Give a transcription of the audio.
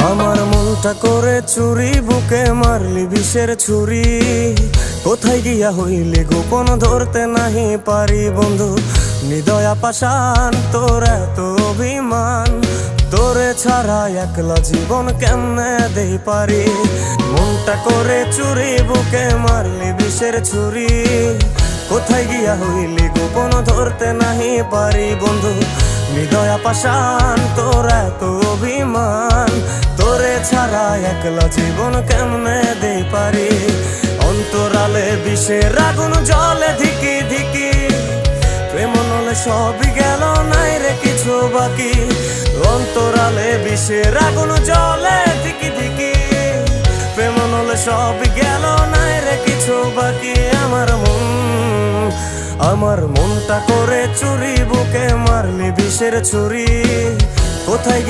আমার মনটা করে চুরি, বুকে মারলি বিষের ছুরি। কোথায় গিয়া হইলি গোপন ধরতে নাহি পারি বন্ধু। হৃদয়া পাষাণ তোর এত অভিমান, তোরে ছাড়া একলা জীবন কেমনে দেই পারি। মনটা করে চুরি, বুকে মারলি বিষের ছুরি। কোথায় গিয়া হইলি গোপন ধরতে নাহি পারি বন্ধু। হৃদয়া পাষাণ তোর এত অভিমান, তোরে ছাড়া একলা জীবন কেমনে দেই পারি। অন্তরালে বিষের আগুন জ্বলে ধিকি ধিকি, প্রেম নলে সবই গেল নাই রে কিছু বাকি। অন্তরালে বিষের আগুন জ্বলে ধিকি ধিকি, প্রেম নলে সবই গেল নাই রে কিছু বাকি। আমার মনটা করে চুরি, বুকে মারলি বিষের ছুরি। কোথায়